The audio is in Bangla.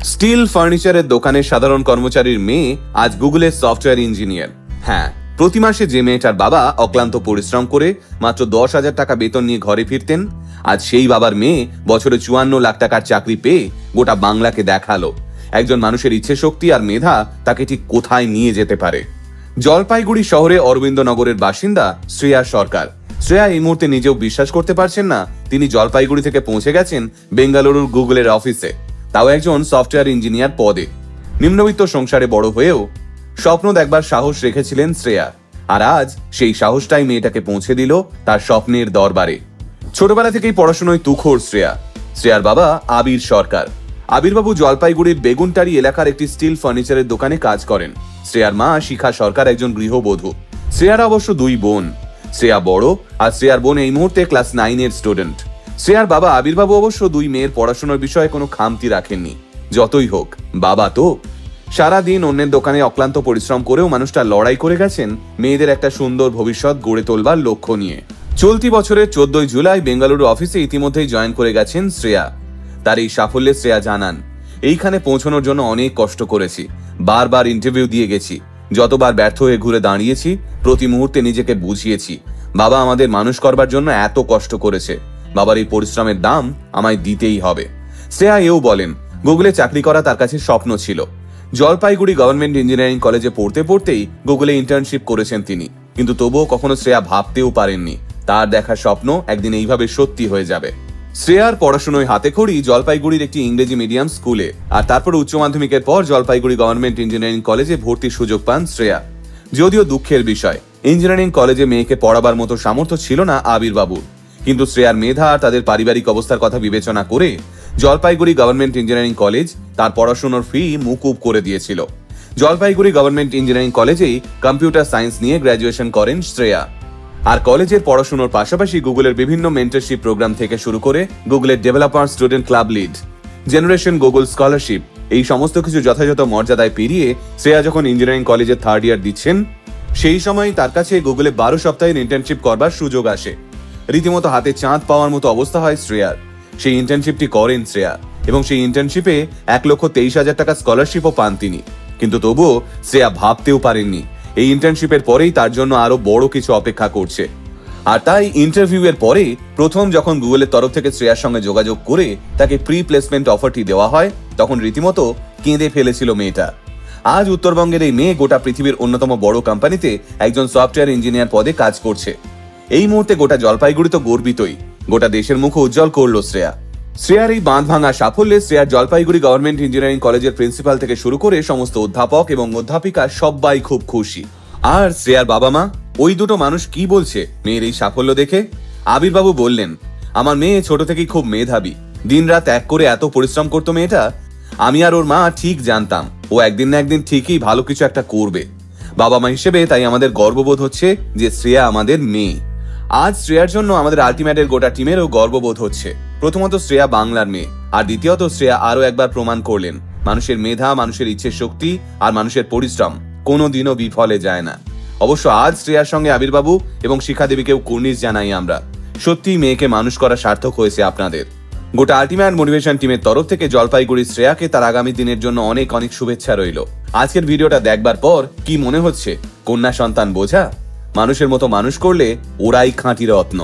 স্টিল ফার্নিচারের দোকানের সাধারণ কর্মচারীর মেয়ে আজ গুগলের সফটওয়্যার ইঞ্জিনিয়ার। হ্যাঁ, প্রতি মাসে যে মেয়েটার বাবা অক্লান্ত পরিশ্রম করে মাত্র 10,000 টাকা বেতন নিয়ে ঘরে ফিরতেন, আজ সেই বাবার মেয়ে বছরে 54 লাখ টাকার চাকরি পেয়ে গোটা বাংলাকে দেখালো একজন মানুষের ইচ্ছে শক্তি আর মেধা তাকে ঠিক কোথায় নিয়ে যেতে পারে। জলপাইগুড়ি শহরে অরবিন্দনগরের বাসিন্দা শ্রেয়া সরকার। শ্রেয়া এই মুহূর্তে নিজেও বিশ্বাস করতে পারছেন না তিনি জলপাইগুড়ি থেকে পৌঁছে গেছেন বেঙ্গালুরুর গুগলের অফিসে, তাও একজন সফটওয়্যার ইঞ্জিনিয়ার পদে। নিম্নবিত্ত সংসারে বড় হয়েও স্বপ্ন দেখবার সাহস রেখেছিলেন শ্রেয়া, আর আজ সেই সাহসটাই মেয়েটাকে পৌঁছে দিল তার স্বপ্নের দরবারে। ছোটবেলা থেকেই পড়াশোনায় তুখোড় শ্রেয়া। শ্রেয়ার বাবা আবির সরকার। আবিরবাবু জলপাইগুড়ির বেগুনটারি এলাকার একটি স্টিল ফার্নিচারের দোকানে কাজ করেন। শ্রেয়ার মা শিখা সরকার একজন গৃহবধূ। শ্রেয়ার অবশ্য 2 বোন। শ্রেয়া বড় আর শ্রেয়ার বোন এই মুহূর্তে ক্লাস 9 এর স্টুডেন্ট। শ্রেয়ার বাবা আবিরবাবু অবশ্য 2 মেয়ের পড়াশোনার বিষয়ে কোনো খামতি রাখেননি। যতই হোক বাবা তো। সারাদিন অন্যের দোকানে অক্লান্ত পরিশ্রম করেও মানুষটা লড়াই করে গেছেন মেয়েদের একটা সুন্দর ভবিষ্যৎ গড়ে তোলবার লক্ষ্য নিয়ে। চলতি বছরের 14 জুলাই বেঙ্গালুরু অফিসে ইতিমধ্যেই জয়েন করে গেছেন শ্রেয়া। তার এই সাফল্যে শ্রেয়া জানান, এইখানে পৌঁছানোর জন্য অনেক কষ্ট করেছি, বারবার ইন্টারভিউ দিয়ে গেছি, যতবার ব্যর্থ হয়ে ঘুরে দাঁড়িয়েছি, প্রতি মুহূর্তে নিজেকে বুঝিয়েছি বাবা আমাদের মানুষ করবার জন্য এত কষ্ট করেছে, বাবার এই পরিশ্রমের দাম আমায় দিতেই হবে। শ্রেয়া এও বলেন, গুগলে চাকরি করা তার কাছে স্বপ্ন ছিল। জলপাইগুড়ি গভর্নমেন্ট ইঞ্জিনিয়ারিং কলেজে পড়তে পড়তেই গুগলে ইন্টার্নশিপ করেছেন তিনি, কিন্তু তবুও কখনো শ্রেয়া ভাবতেও পারেননি তার দেখা স্বপ্ন একদিন এইভাবে সত্যি হয়ে যাবে। শ্রেয়ার পড়াশোনায় হাতেখড়ি জলপাইগুড়ির একটি ইংরেজি মিডিয়াম স্কুলে, আর তারপর উচ্চ মাধ্যমিকের পর জলপাইগুড়ি গভর্নমেন্ট ইঞ্জিনিয়ারিং কলেজে ভর্তির সুযোগ পান শ্রেয়া। যদিও দুঃখের বিষয়, ইঞ্জিনিয়ারিং কলেজে মেয়েকে পড়াবার মতো সামর্থ্য ছিল না আবিরবাবুর, কিন্তু শ্রেয়ার মেধা আর তাদের পারিবারিক অবস্থার কথা বিবেচনা করে জলপাইগুড়ি গভর্নমেন্ট ইঞ্জিনিয়ারিং কলেজ তার পড়াশোনার ফি মুকুব করে দিয়েছিল। জলপাইগুড়ি গভর্নমেন্ট ইঞ্জিনিয়ারিং কলেজেই কম্পিউটার সায়েন্স নিয়ে গ্র্যাজুয়েশন করেন শ্রেয়া। আর কলেজের পড়াশোনার পাশাপাশি গুগলের বিভিন্ন মেন্টরশিপ প্রোগ্রাম থেকে শুরু করে গুগলের developer student club lead, generation Google scholarship, এই সমস্ত কিছু যথাযথ মর্যাদায় পেরিয়ে শ্রেয়া যখন ইঞ্জিনিয়ারিং কলেজের 3rd ইয়ার দিচ্ছেন, সেই সময় তার কাছে গুগলে 12 সপ্তাহের ইন্টার্নশিপ করবার সুযোগ আসে। রীতিমতো হাতে চাঁদ পাওয়ার মতো অবস্থা হয় শ্রেয়ার। সেই ইন্টার্নশিপটি করেন শ্রেয়া এবং সেই ইন্টার্নশিপে 1,23,000 টাকা স্কলারশিপও পান তিনি। কিন্তু তবুও শ্রেয়া ভাবতেও পারেননি এই ইন্টার্নশিপের পরেই তার জন্য আরো বড় কিছু অপেক্ষা করছে। আর তাই ইন্টারভিউ এর পরে প্রথম যখন গুগলের তরফ থেকে শ্রেয়ার সঙ্গে যোগাযোগ করে তাকে প্রি প্লেসমেন্ট অফারটি দেওয়া হয়, তখন রীতিমতো কেঁদে ফেলেছিল মেয়েটা। আজ উত্তরবঙ্গের এই মেয়ে গোটা পৃথিবীর অন্যতম বড় কোম্পানিতে একজন সফটওয়্যার ইঞ্জিনিয়ার পদে কাজ করছে। এই মুহূর্তে গোটা জলপাইগুড়ি তো গর্বিতই, গোটা দেশের মুখ উজ্জ্বল করলো শ্রেয়া। শ্রেয়ার এই বাঁধ ভাঙা সাফল্যে শ্রেয়ার জলপাইগুড়ি গভর্নমেন্ট ইঞ্জিনিয়ারিং কলেজের প্রিন্সিপাল থেকে শুরু করে সমস্ত অধ্যাপক এবং অধ্যাপিকা সবাই খুব খুশি। আর শ্রেয়ার বাবা মা, ওই দুটো মানুষ কি বলছে মেয়ের এই সাফল্য দেখে? আবিরবাবু বললেন, আমার মেয়ে ছোট থেকেই খুব মেধাবী, দিনরাত এক করে এত পরিশ্রম করতো মেয়েটা। আমি আর ওর মা ঠিক জানতাম ও একদিন না একদিন ঠিকই ভালো কিছু একটা করবে। বাবা মা হিসেবে তাই আমাদের গর্ববোধ হচ্ছে যে শ্রেয়া আমাদের মেয়ে। আজ শ্রেয়ার জন্য আমাদের আলটিমেটের গোটা টিমেরও গর্ববোধ হচ্ছে। প্রথমত শ্রেয়া বাংলার মেয়ে, আর দ্বিতীয়ত শ্রেয়া আরো একবার প্রমাণ করলেন মানুষের মেধা, মানুষের ইচ্ছে শক্তি আর মানুষের পরিশ্রম কোনোদিনও বিফলে যায় না। অবশ্য আজ শ্রেয়ার সঙ্গে আবিরবাবু এবং শিখা দেবীকেও কুর্নিশ জানাই আমরা। সত্যি মেয়েকে মানুষ করা সার্থক হয়েছে আপনাদের। গোটা আলটিমেট মোটিভেশন টিমের তরফ থেকে জলপাইগুড়ি শ্রেয়াকে তার আগামী দিনের জন্য অনেক অনেক শুভেচ্ছা রইল। আজকের ভিডিওটা দেখবার পর কি মনে হচ্ছে? কন্যা সন্তান বোঝা? মানুষের মতো মানুষ করলে ওরাই খাঁটি রত্ন।